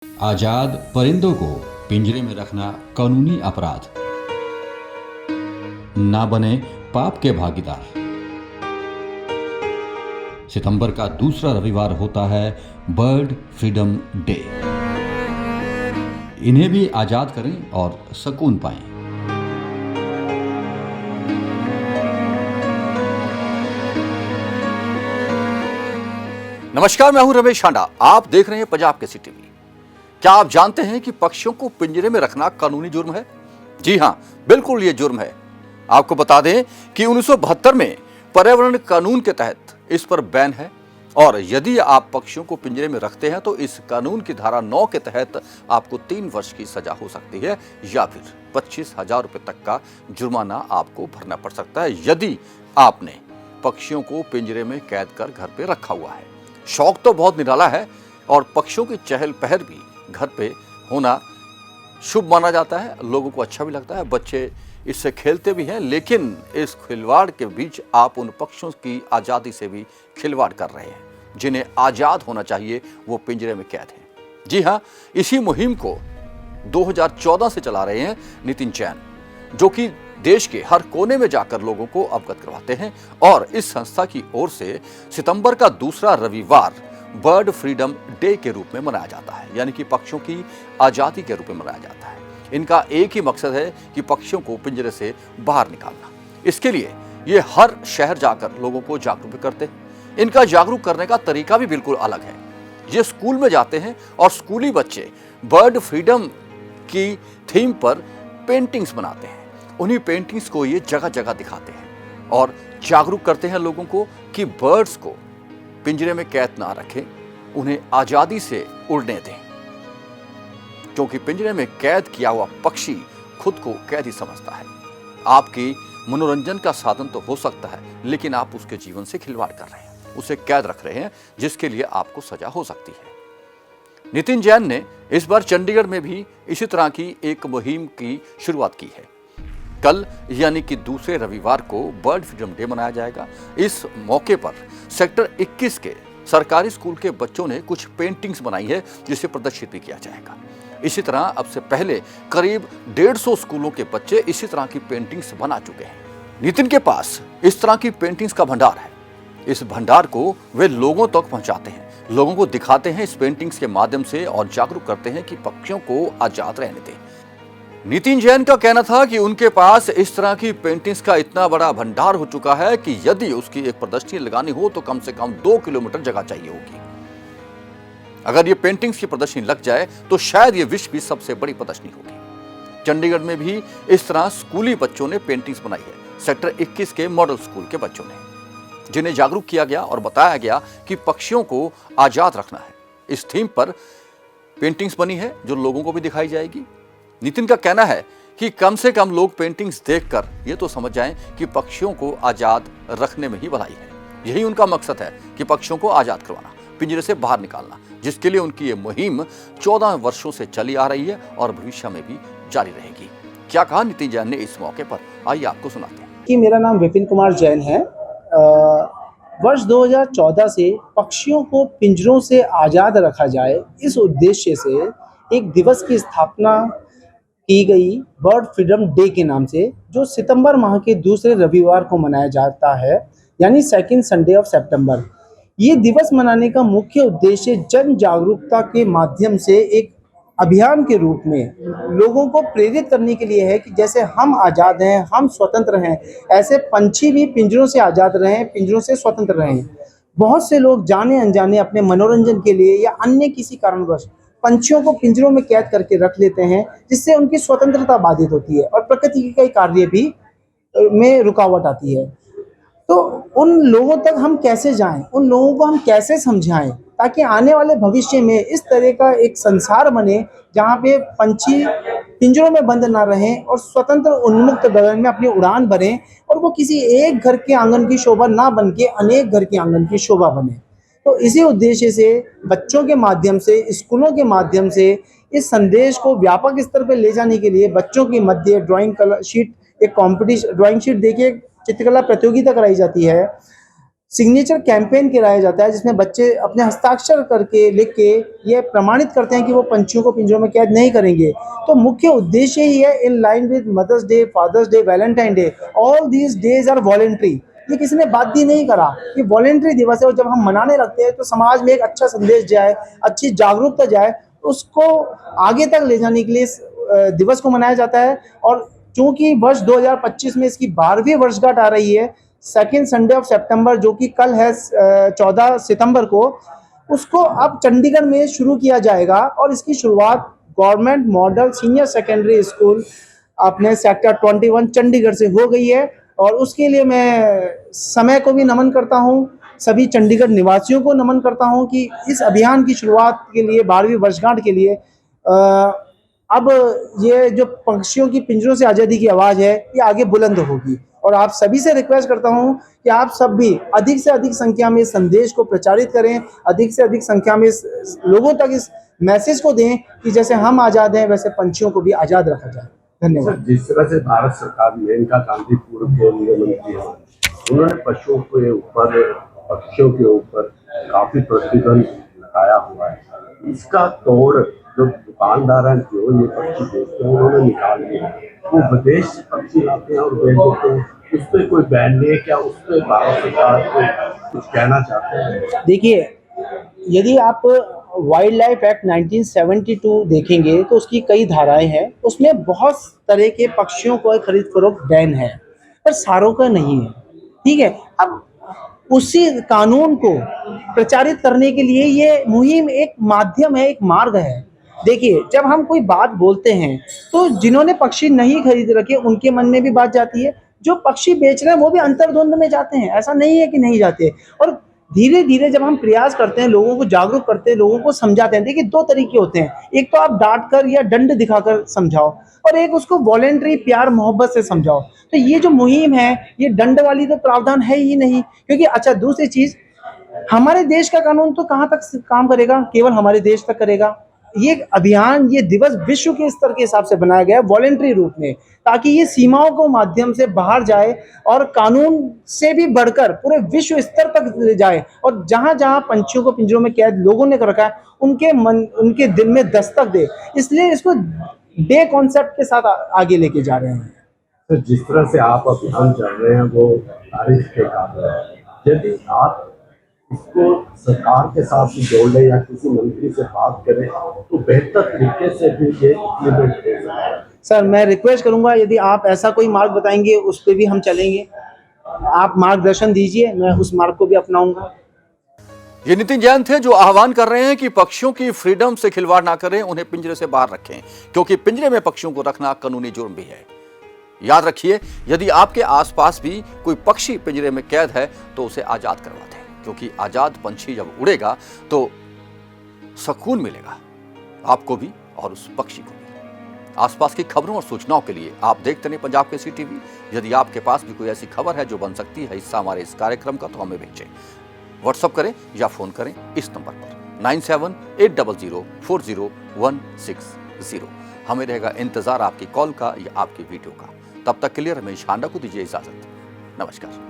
आजाद परिंदों को पिंजरे में रखना कानूनी अपराध। ना बने पाप के भागीदार। सितंबर का दूसरा रविवार होता है बर्ड फ्रीडम डे। इन्हें भी आजाद करें और सुकून पाएं। नमस्कार, मैं हूं रमेश हांडा। आप देख रहे हैं पंजाब केसरी टीवी। क्या आप जानते हैं कि पक्षियों को पिंजरे में रखना कानूनी जुर्म है? जी हां, बिल्कुल ये जुर्म है। आपको बता दें कि 1972 में पर्यावरण कानून के तहत इस पर बैन है और यदि आप पक्षियों को पिंजरे में रखते हैं तो इस कानून की धारा 9 के तहत आपको 3 वर्ष की सजा हो सकती है या फिर 25,000 रुपए तक का जुर्माना आपको भरना पड़ सकता है यदि आपने पक्षियों को पिंजरे में कैद कर घर पे रखा हुआ है। शौक तो बहुत निराला है और पक्षियों की चहल पहल भी घर पे होना शुभ माना जाता है। लोगों को अच्छा भी लगता है, बच्चे इससे खेलते भी हैं, लेकिन इस खिलवाड़ के बीच आप उन पक्षियों की आज़ादी से भी खिलवाड़ कर रहे हैं जिन्हें आज़ाद होना चाहिए, वो पिंजरे में कैद हैं। जी हाँ, इसी मुहिम को 2014 से चला रहे हैं नितिन जैन, जो कि देश के हर कोने में जाकर लोगों को अवगत करवाते हैं और इस संस्था की ओर से सितंबर का दूसरा रविवार बर्ड फ्रीडम डे के रूप में मनाया जाता है, यानी कि पक्षियों की आज़ादी के रूप में मनाया जाता है। इनका एक ही मकसद है कि पक्षियों को पिंजरे से बाहर निकालना। इसके लिए ये हर शहर जाकर लोगों को जागरूक करते हैं। इनका जागरूक करने का तरीका भी बिल्कुल अलग है। ये स्कूल में जाते हैं और स्कूली बच्चे बर्ड फ्रीडम की थीम पर पेंटिंग्स बनाते हैं। उन्हीं पेंटिंग्स को ये जगह जगह दिखाते हैं और जागरूक करते हैं लोगों को कि बर्ड्स को पिंजरे में कैद ना रखें, उन्हें आज़ादी से उड़ने दें, क्योंकि पिंजरे में कैद किया हुआ पक्षी खुद को कैद ही समझता है। आपकी मनोरंजन का साधन तो हो सकता है, लेकिन आप उसके जीवन से खिलवाड़ कर रहे हैं, उसे कैद रख रहे हैं, जिसके लिए आपको सजा हो सकती है। नितिन जैन ने इस बार चंडीगढ़ में भी इसी तरह की एक मुहिम की शुरुआत की है। कल यानी कि दूसरे रविवार को बर्ड फ्रीडम डे मनाया जाएगा। इस मौके पर सेक्टर 21 के सरकारी स्कूल के बच्चों ने कुछ पेंटिंग्स बनाई है जिसे प्रदर्शित भी किया जाएगा। इसी तरह अब से पहले करीब 150 स्कूलों के बच्चे इसी तरह की पेंटिंग्स बना चुके हैं। नितिन के पास इस तरह की पेंटिंग्स का भंडार है। इस भंडार को वे लोगों तक पहुंचाते हैं, लोगों को दिखाते हैं इस पेंटिंग्स के माध्यम से और जागरूक करते हैं कि पक्षियों को आजाद रहने दें। नितिन जैन का कहना था कि उनके पास इस तरह की पेंटिंग्स का इतना बड़ा भंडार हो चुका है कि यदि उसकी एक प्रदर्शनी लगानी हो तो कम से कम 2 किलोमीटर जगह चाहिए होगी। अगर ये पेंटिंग्स की प्रदर्शनी लग जाए तो शायद ये विश्व की सबसे बड़ी प्रदर्शनी होगी। चंडीगढ़ में भी इस तरह स्कूली बच्चों ने पेंटिंग्स बनाई है। सेक्टर 21 के मॉडल स्कूल के बच्चों ने, जिन्हें जागरूक किया गया और बताया गया कि पक्षियों को आजाद रखना है। इस थीम पर पेंटिंग्स बनी है जो लोगों को भी दिखाई जाएगी। नितिन का कहना है कि कम से कम लोग पेंटिंग्स देखकर ये तो समझ जाएं कि पक्षियों को आजाद रखने में ही भलाई है। यही उनका मकसद है कि पक्षियों को आजाद करवाना, पिंजरे से बाहर निकालना, जिसके लिए उनकी ये मुहिम 14 वर्षों से चली आ रही है और भविष्य में भी जारी रहेगी। क्या कहा नितिन जैन ने इस मौके पर, आइए आपको सुनाते हैं। कि मेरा नाम विपिन कुमार जैन है। वर्ष 2014 से पक्षियों को पिंजरों से आज़ाद रखा जाए, इस उद्देश्य से एक दिवस की स्थापना की गई बर्ड फ्रीडम डे के नाम से, जो सितंबर माह के दूसरे रविवार को मनाया जाता है, यानी सेकंड संडे ऑफ सितंबर। ये दिवस मनाने का मुख्य उद्देश्य जन जागरूकता के माध्यम से एक अभियान के रूप में लोगों को प्रेरित करने के लिए है कि जैसे हम आज़ाद हैं, हम स्वतंत्र हैं, ऐसे पंछी भी पिंजरों से आज़ाद रहें, पिंजरों से स्वतंत्र रहें। बहुत से लोग जाने अनजाने अपने मनोरंजन के लिए या अन्य किसी कारणवश पंछियों को पिंजरों में कैद करके रख लेते हैं, जिससे उनकी स्वतंत्रता बाधित होती है और प्रकृति के कई कार्य भी में रुकावट आती है। तो उन लोगों तक हम कैसे जाएं, उन लोगों को हम कैसे समझाएं, ताकि आने वाले भविष्य में इस तरह का एक संसार बने जहाँ पे पंछी पिंजरों में बंद ना रहें और स्वतंत्र उन्मुक्त गगन में अपनी उड़ान भरें और वो किसी एक घर के आंगन की शोभा ना बन के अनेक घर के आंगन की शोभा बने। तो इसी उद्देश्य से बच्चों के माध्यम से, स्कूलों के माध्यम से इस संदेश को व्यापक स्तर पर ले जाने के लिए बच्चों के मध्य ड्राइंग कलर शीट, एक कॉम्पिटिशन ड्राइंग शीट देखिए चित्रकला प्रतियोगिता कराई जाती है। सिग्नेचर कैंपेन कराया जाता है, जिसमें बच्चे अपने हस्ताक्षर करके लिख के ये प्रमाणित करते हैं कि वो पंछियों को पिंजरों में कैद नहीं करेंगे। तो मुख्य उद्देश्य ही है, in line with Mother's Day, Father's Day, Valentine Day, all these days are voluntary. ये किसी ने बाध्य नहीं करा, ये वॉलेंट्री दिवस है, और जब हम मनाने लगते हैं तो समाज में एक अच्छा संदेश जाए, अच्छी जागरूकता जाए, उसको आगे तक ले जाने के लिए इस दिवस को मनाया जाता है। और चूंकि वर्ष 2025 में इसकी 12वीं वर्षगांठ आ रही है, सेकेंड संडे ऑफ सितंबर, जो कि कल है 14 सितंबर को, उसको अब चंडीगढ़ में शुरू किया जाएगा। और इसकी शुरुआत government model senior secondary school अपने सेक्टर 21 चंडीगढ़ से हो गई है। और उसके लिए मैं समय को भी नमन करता हूं, सभी चंडीगढ़ निवासियों को नमन करता हूं कि इस अभियान की शुरुआत के लिए, 12वीं वर्षगांठ के लिए, अब ये जो पक्षियों की पिंजरों से आज़ादी की आवाज़ है, ये आगे बुलंद होगी। और आप सभी से रिक्वेस्ट करता हूं कि आप सब भी अधिक से अधिक संख्या में इस संदेश को प्रचारित करें, अधिक से अधिक संख्या में लोगों तक इस मैसेज को दें कि जैसे हम आज़ाद हैं, वैसे पंछियों को भी आज़ाद रखा जाए। धन्यवाद। सर, जिस तरह से भारत सरकार मेनका गांधी पूर्व केंद्रीय मंत्री हैं, उन्होंने पक्षियों के ऊपर काफी प्रतिबंध लगाया हुआ है। इसका तोड़ जो दुकानदार हैं, जो ये पक्षी बेचते हैं, उन्होंने निकाल दिया। वो विदेश से पक्षी लाते हैं और बेच देते हैं, उस पर कोई बैन नहीं है क्या? उस पर भारत सरकार को कुछ कहना चाहते हैं? देखिए, यदि आप वाइल्ड लाइफ एक्ट 1972 देखेंगे तो उसकी कई धाराएं हैं, उसमें बहुत तरह के पक्षियों को खरीद फरोख्त बैन है, पर सारों का नहीं है। ठीक है, अब उसी कानून को प्रचारित करने के लिए ये मुहिम एक माध्यम है, एक मार्ग है। देखिए, जब हम कोई बात बोलते हैं तो जिन्होंने पक्षी नहीं खरीद रखे उनके मन में भी बात जाती है, जो पक्षी बेच रहे हैं वो भी अंतर्द्वंद में जाते हैं, ऐसा नहीं है कि नहीं जाते। और धीरे धीरे जब हम प्रयास करते हैं, लोगों को जागरूक करते हैं, लोगों को समझाते हैं। देखिए, दो तरीके होते हैं, एक तो आप डांट कर या दंड दिखाकर समझाओ, और एक उसको वॉलेंटरी प्यार मोहब्बत से समझाओ। तो ये जो मुहिम है, ये दंड वाली तो प्रावधान है ही नहीं, क्योंकि अच्छा, दूसरी चीज, हमारे देश का कानून तो कहाँ तक काम करेगा, केवल हमारे देश तक करेगा। ये अभियान, ये दिवस विश्व के स्तर के हिसाब से बनाया गया है, वॉलेंटरी रूप में, ताकि ये सीमाओं को माध्यम से बाहर जाए और कानून से भी बढ़कर पूरे विश्व स्तर तक ले जाए। और जहां जहां पंछियों को पिंजरों में कैद लोगों ने कर रखा है, उनके दिल में दस्तक दे। इसलिए इसको डे कॉन्सेप्ट के साथ आगे लेके जा रहे हैं। तो जिस तरह से आप अभियान चल रहे हैं वो तारीफ के काबिल है। यदि आप इसको सरकार के साथ जोड़ लें या किसी मंत्री से बात करें तो बेहतर तरीके से भी ये इम्प्लीमेंट हो सकता है। सर, मैं रिक्वेस्ट करूंगा, यदि आप ऐसा कोई मार्ग बताएंगे उस पर भी हम चलेंगे। आप मार्गदर्शन दीजिए, मैं उस मार्ग को भी अपनाऊंगा। ये नितिन जैन थे, जो आह्वान कर रहे हैं कि पक्षियों की फ्रीडम से खिलवाड़ ना करें, उन्हें पिंजरे से बाहर रखें, क्योंकि पिंजरे में पक्षियों को रखना कानूनी जुर्म भी है। याद रखिए, यदि आपके आसपास भी कोई पक्षी पिंजरे में कैद है तो उसे आजाद करवा दें, क्योंकि आजाद पंछी जब उड़ेगा तो सुकून मिलेगा आपको भी और उस पक्षी को भी। आसपास की खबरों और सूचनाओं के लिए आप देखते रहिए पंजाब केसरी टीवी। यदि आपके पास भी कोई ऐसी खबर है जो बन सकती है हिस्सा हमारे इस कार्यक्रम का, तो हमें भेजें, व्हाट्सएप करें या फोन करें इस नंबर पर 9780040160। हमें रहेगा इंतजार आपकी कॉल का या आपकी वीडियो का। तब तक के लिए रमेश हांडा को दीजिए इजाजत। नमस्कार।